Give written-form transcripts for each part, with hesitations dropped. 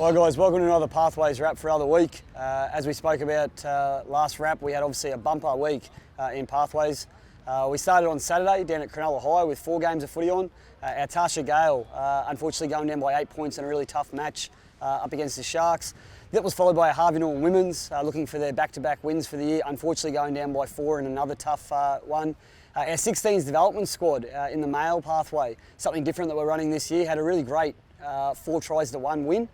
Hi guys, welcome to another Pathways wrap for another week. As we spoke about last wrap, we had obviously a bumper week in Pathways. We started on Saturday down at Cronulla High with 4 games of footy on. Our Tasha Gale unfortunately going down by 8 points in a really tough match up against the Sharks. That was followed by a Harvey Norman Women's looking for their back-to-back wins for the year, unfortunately going down by 4 in another tough one. Our 16s development squad in the male pathway, something different that we're running this year, had a really great 4-1 win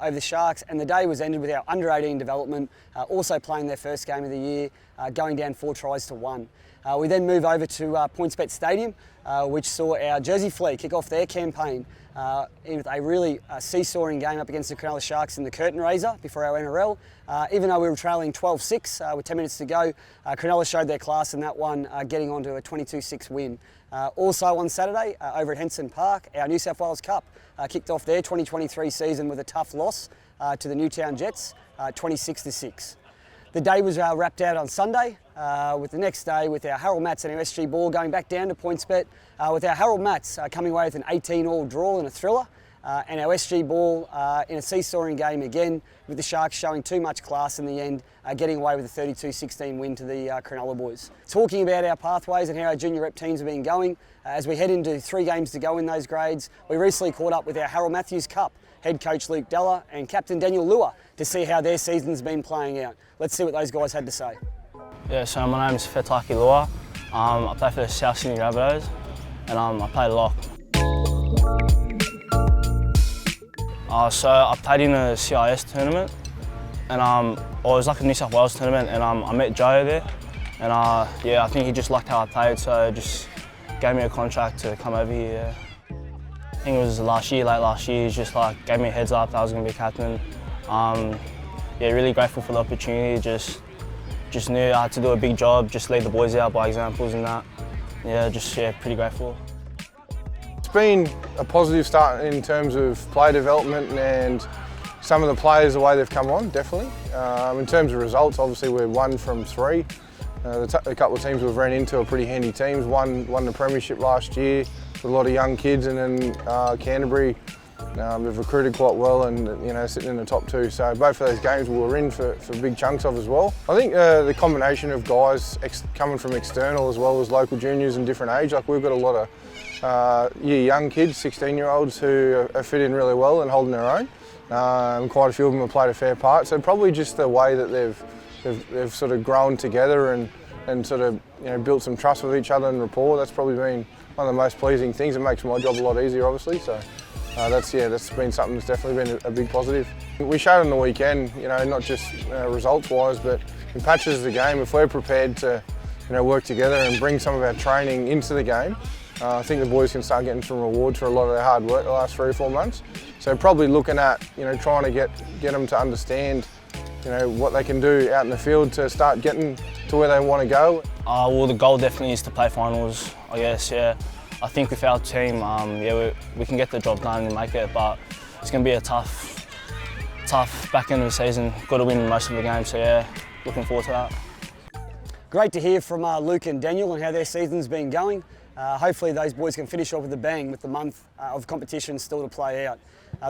over the Sharks, and the day was ended with our under-18 development also playing their first game of the year, going down 4-1. We then move over to PointsBet Stadium, which saw our Jersey Fleet kick off their campaign with a really seesawing game up against the Cronulla Sharks in the curtain raiser before our NRL. Even though we were trailing 12-6 with 10 minutes to go, Cronulla showed their class in that one, getting onto a 22-6 win. Also on Saturday, over at Henson Park, our New South Wales Cup kicked off their 2023 season with a tough loss to the Newtown Jets, 26-6. The day was wrapped out on Sunday, with the next day with our Harold Mats and our SG Ball going back down to PointsBet, with our Harold Mats coming away with an 18-all draw and a thriller, and our SG Ball in a seesawing game again, with the Sharks showing too much class in the end, getting away with a 32-16 win to the Cronulla boys. Talking about our pathways and how our junior rep teams have been going, as we head into 3 games to go in those grades, we recently caught up with our Harold Matthews Cup head coach Luke Della and captain Daniel Lua to see how their season's been playing out. Let's see what those guys had to say. Yeah, so my name is Fetaiaki Lua. I play for the South Sydney Rabbitohs and I play lock. So I played in a CIS tournament and it was like a New South Wales tournament, and I met Joe there, and yeah, I think he just liked how I played, so just gave me a contract to come over here. Yeah. I think it was late last year, he just like gave me a heads up that I was going to be captain. Yeah, really grateful for the opportunity, just knew I had to do a big job, just lead the boys out by examples and that. Yeah, pretty grateful. It's been a positive start in terms of player development and some of the players, the way they've come on, definitely. In terms of results, obviously we're 1 from 3. A couple of teams we've ran into are pretty handy teams. Won the premiership last year with a lot of young kids, and then Canterbury, they've recruited quite well and sitting in the top 2. So both of those games we were in for big chunks of as well. I think the combination of guys coming from external as well as local juniors and different age, like we've got a lot of young kids, 16-year-olds who are fit in really well and holding their own. Quite a few of them have played a fair part. So probably just the way that they've sort of grown together and sort of built some trust with each other and rapport. That's probably been one of the most pleasing things. It makes my job a lot easier, obviously. So that's been something that's definitely been a big positive. We showed on the weekend, not just results-wise, but in patches of the game. If we're prepared to work together and bring some of our training into the game, I think the boys can start getting some rewards for a lot of their hard work the last 3 or 4 months. So probably looking at trying to get them to understand what they can do out in the field to start getting to where they want to go. Well, the goal definitely is to play finals, I guess, yeah. I think with our team, yeah, we can get the job done and make it, but it's going to be a tough back end of the season. Got to win most of the games, so yeah, looking forward to that. Great to hear from Luke and Daniel and how their season's been going. Hopefully those boys can finish off with a bang with the month of competition still to play out.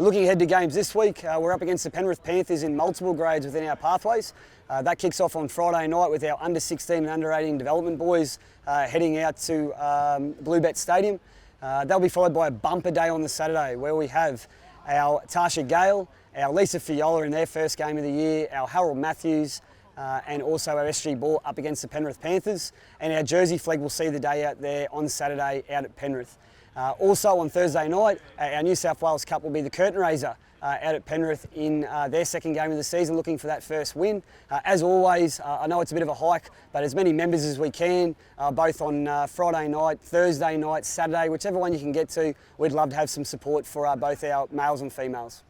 Looking ahead to games this week, we're up against the Penrith Panthers in multiple grades within our pathways. That kicks off on Friday night with our under 16 and under 18 development boys heading out to Bluebet Stadium. That'll be followed by a bumper day on the Saturday where we have our Tasha Gale, our Lisa Fiola in their first game of the year, our Harold Matthews, and also our SG Ball up against the Penrith Panthers, and our Jersey Flag will see the day out there on Saturday out at Penrith. Also on Thursday night, our New South Wales Cup will be the curtain raiser out at Penrith in their second game of the season, looking for that first win. As always, I know it's a bit of a hike, but as many members as we can, both on Friday night, Thursday night, Saturday, whichever one you can get to, we'd love to have some support for both our males and females.